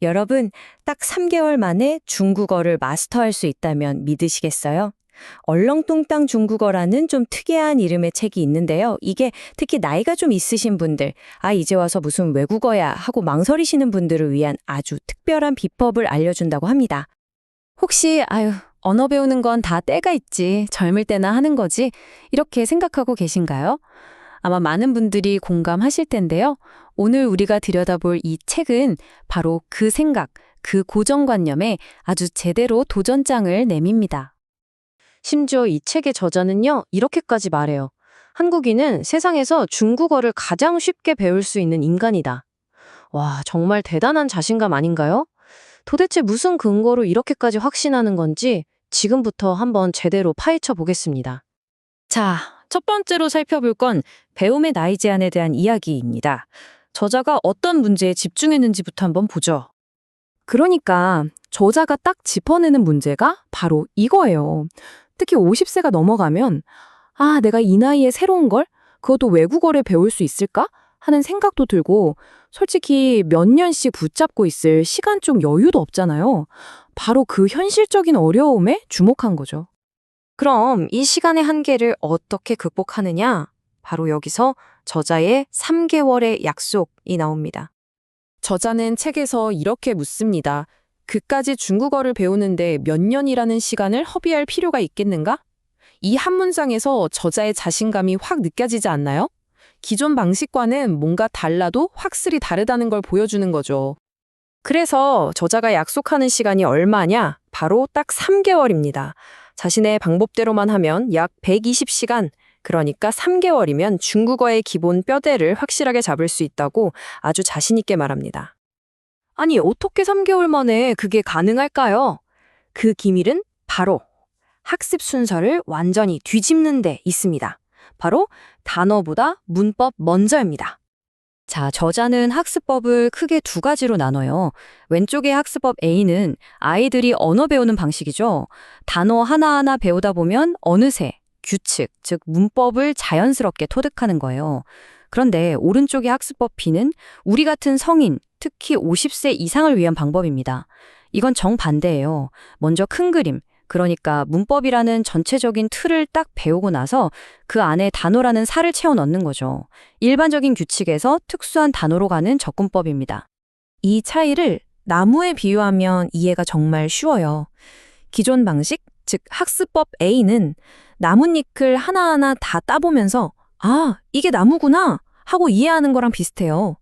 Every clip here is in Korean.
여러분, 딱 3개월 만에 중국어를 마스터할 수 있다면 믿으시겠어요? 얼렁뚱땅 중국어라는 좀 특이한 이름의 책이 있는데요. 이게 특히 나이가 좀 있으신 분들, 이제 와서 무슨 외국어야 하고 망설이시는 분들을 위한 아주 특별한 비법을 알려준다고 합니다. 혹시, 언어 배우는 건 다 때가 있지, 젊을 때나 하는 거지, 이렇게 생각하고 계신가요? 아마 많은 분들이 공감하실 텐데요. 오늘 우리가 들여다볼 이 책은 바로 그 생각, 그 고정관념에 아주 제대로 도전장을 내밉니다. 심지어 이 책의 저자는요, 이렇게까지 말해요. 한국인은 세상에서 중국어를 가장 쉽게 배울 수 있는 인간이다. 와, 정말 대단한 자신감 아닌가요? 도대체 무슨 근거로 이렇게까지 확신하는 건지 지금부터 한번 제대로 파헤쳐 보겠습니다. 자, 첫 번째로 살펴볼 건 배움의 나이 제한에 대한 이야기입니다. 저자가 어떤 문제에 집중했는지부터 한번 보죠. 그러니까 저자가 딱 짚어내는 문제가 바로 이거예요. 특히 50세가 넘어가면 내가 이 나이에 새로운 걸? 그것도 외국어를 배울 수 있을까? 하는 생각도 들고 솔직히 몇 년씩 붙잡고 있을 시간적 여유도 없잖아요. 바로 그 현실적인 어려움에 주목한 거죠. 그럼 이 시간의 한계를 어떻게 극복하느냐? 바로 여기서 저자의 3개월의 약속이 나옵니다. 저자는 책에서 이렇게 묻습니다. 그까지 중국어를 배우는데 몇 년이라는 시간을 허비할 필요가 있겠는가? 이 한 문장에서 저자의 자신감이 확 느껴지지 않나요? 기존 방식과는 뭔가 달라도 확실히 다르다는 걸 보여주는 거죠. 그래서 저자가 약속하는 시간이 얼마냐? 바로 딱 3개월입니다. 자신의 방법대로만 하면 약 120시간, 그러니까 3개월이면 중국어의 기본 뼈대를 확실하게 잡을 수 있다고 아주 자신 있게 말합니다. 아니, 어떻게 3개월 만에 그게 가능할까요? 그 기밀은 바로 학습 순서를 완전히 뒤집는 데 있습니다. 바로 단어보다 문법 먼저입니다. 자, 저자는 학습법을 크게 두 가지로 나눠요. 왼쪽의 학습법 A는 아이들이 언어 배우는 방식이죠. 단어 하나하나 배우다 보면 어느새 규칙, 즉 문법을 자연스럽게 터득하는 거예요. 그런데 오른쪽의 학습법 B는 우리 같은 성인, 특히 50세 이상을 위한 방법입니다. 이건 정반대예요. 먼저 큰 그림, 그러니까 문법이라는 전체적인 틀을 딱 배우고 나서 그 안에 단어라는 살을 채워 넣는 거죠. 일반적인 규칙에서 특수한 단어로 가는 접근법입니다. 이 차이를 나무에 비유하면 이해가 정말 쉬워요. 기존 방식, 즉 학습법 A는 나뭇잎을 하나하나 다 따보면서 이게 나무구나 하고 이해하는 거랑 비슷해요.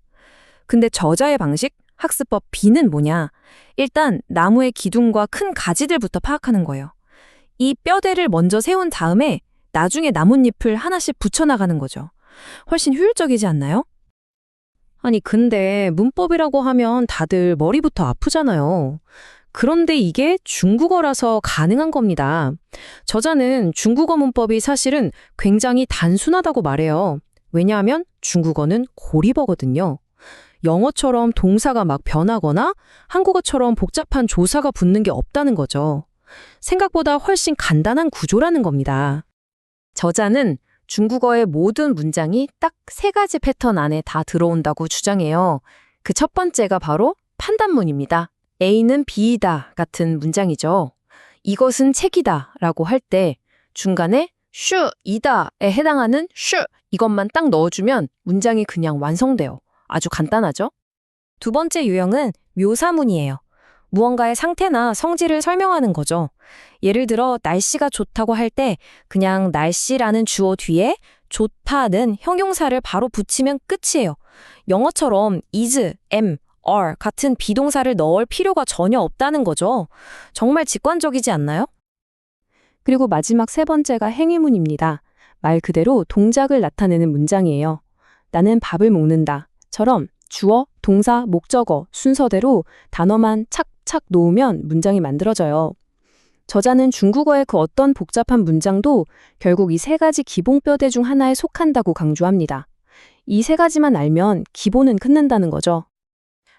근데 저자의 방식, 학습법 B는 뭐냐? 일단 나무의 기둥과 큰 가지들부터 파악하는 거예요. 이 뼈대를 먼저 세운 다음에 나중에 나뭇잎을 하나씩 붙여나가는 거죠. 훨씬 효율적이지 않나요? 아니, 근데 문법이라고 하면 다들 머리부터 아프잖아요. 그런데 이게 중국어라서 가능한 겁니다. 저자는 중국어 문법이 사실은 굉장히 단순하다고 말해요. 왜냐하면 중국어는 고리버거든요. 영어처럼 동사가 막 변하거나 한국어처럼 복잡한 조사가 붙는 게 없다는 거죠. 생각보다 훨씬 간단한 구조라는 겁니다. 저자는 중국어의 모든 문장이 딱 3가지 패턴 안에 다 들어온다고 주장해요. 그 첫 번째가 바로 판단문입니다. A는 B이다 같은 문장이죠. 이것은 책이다 라고 할 때 중간에 슈이다에 해당하는 슈 이것만 딱 넣어주면 문장이 그냥 완성돼요. 아주 간단하죠? 두 번째 유형은 묘사문이에요. 무언가의 상태나 성질을 설명하는 거죠. 예를 들어 날씨가 좋다고 할 때 그냥 날씨라는 주어 뒤에 좋다는 형용사를 바로 붙이면 끝이에요. 영어처럼 is, am, are 같은 비동사를 넣을 필요가 전혀 없다는 거죠. 정말 직관적이지 않나요? 그리고 마지막 3번째가 행위문입니다. 말 그대로 동작을 나타내는 문장이에요. 나는 밥을 먹는다. 처럼 주어, 동사, 목적어 순서대로 단어만 착착 놓으면 문장이 만들어져요. 저자는 중국어의 그 어떤 복잡한 문장도 결국 이 3가지 기본 뼈대 중 하나에 속한다고 강조합니다. 이 3가지만 알면 기본은 끝낸다는 거죠.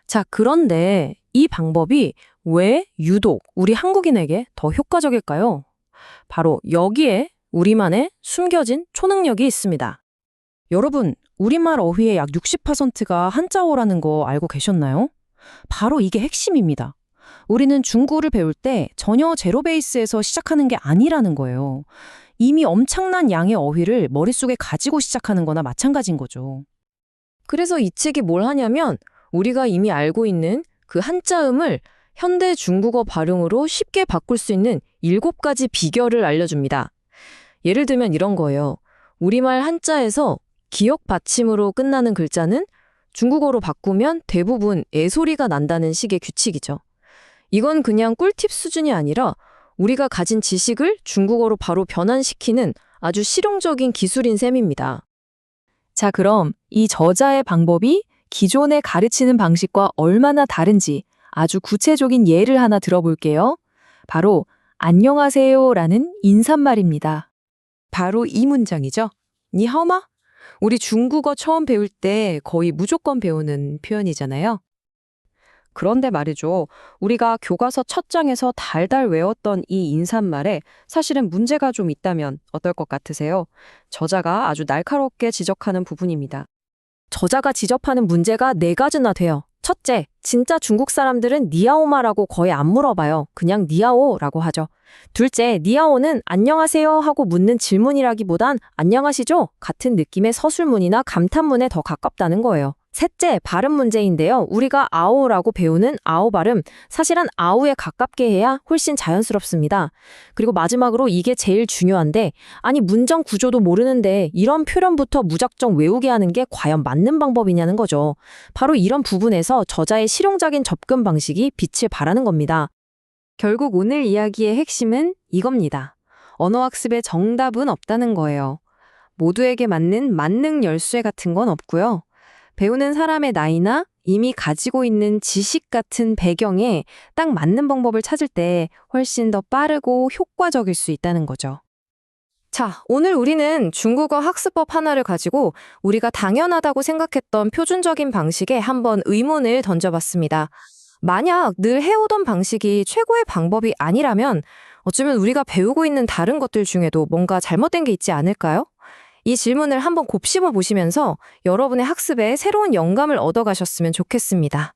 자, 그런데 이 방법이 왜 유독 우리 한국인에게 더 효과적일까요? 바로 여기에 우리만의 숨겨진 초능력이 있습니다. 여러분, 우리말 어휘의 약 60%가 한자어라는 거 알고 계셨나요? 바로 이게 핵심입니다. 우리는 중국어를 배울 때 전혀 제로 베이스에서 시작하는 게 아니라는 거예요. 이미 엄청난 양의 어휘를 머릿속에 가지고 시작하는 거나 마찬가지인 거죠. 그래서 이 책이 뭘 하냐면 우리가 이미 알고 있는 그 한자음을 현대 중국어 발음으로 쉽게 바꿀 수 있는 7가지 비결을 알려줍니다. 예를 들면 이런 거예요. 우리말 한자에서 기역 받침으로 끝나는 글자는 중국어로 바꾸면 대부분 애소리가 난다는 식의 규칙이죠. 이건 그냥 꿀팁 수준이 아니라 우리가 가진 지식을 중국어로 바로 변환시키는 아주 실용적인 기술인 셈입니다. 자, 그럼 이 저자의 방법이 기존에 가르치는 방식과 얼마나 다른지 아주 구체적인 예를 하나 들어볼게요. 바로 안녕하세요라는 인사말입니다. 바로 이 문장이죠. 니하오마? 우리 중국어 처음 배울 때 거의 무조건 배우는 표현이잖아요. 그런데 말이죠. 우리가 교과서 첫 장에서 달달 외웠던 이 인사말에 사실은 문제가 좀 있다면 어떨 것 같으세요? 저자가 아주 날카롭게 지적하는 부분입니다. 저자가 지적하는 문제가 4가지나 돼요. 첫째, 진짜 중국 사람들은 니아오마라고 거의 안 물어봐요. 그냥 니아오라고 하죠. 둘째, 니아오는 안녕하세요 하고 묻는 질문이라기보단 안녕하시죠? 같은 느낌의 서술문이나 감탄문에 더 가깝다는 거예요. 셋째, 발음 문제인데요. 우리가 아오라고 배우는 아오 발음, 사실은 아우에 가깝게 해야 훨씬 자연스럽습니다. 그리고 마지막으로 이게 제일 중요한데, 아니 문장 구조도 모르는데 이런 표현부터 무작정 외우게 하는 게 과연 맞는 방법이냐는 거죠. 바로 이런 부분에서 저자의 실용적인 접근 방식이 빛을 발하는 겁니다. 결국 오늘 이야기의 핵심은 이겁니다. 언어학습의 정답은 없다는 거예요. 모두에게 맞는 만능 열쇠 같은 건 없고요. 배우는 사람의 나이나 이미 가지고 있는 지식 같은 배경에 딱 맞는 방법을 찾을 때 훨씬 더 빠르고 효과적일 수 있다는 거죠. 자, 오늘 우리는 중국어 학습법 하나를 가지고 우리가 당연하다고 생각했던 표준적인 방식에 한번 의문을 던져봤습니다. 만약 늘 해오던 방식이 최고의 방법이 아니라면 어쩌면 우리가 배우고 있는 다른 것들 중에도 뭔가 잘못된 게 있지 않을까요? 이 질문을 한번 곱씹어 보시면서 여러분의 학습에 새로운 영감을 얻어가셨으면 좋겠습니다.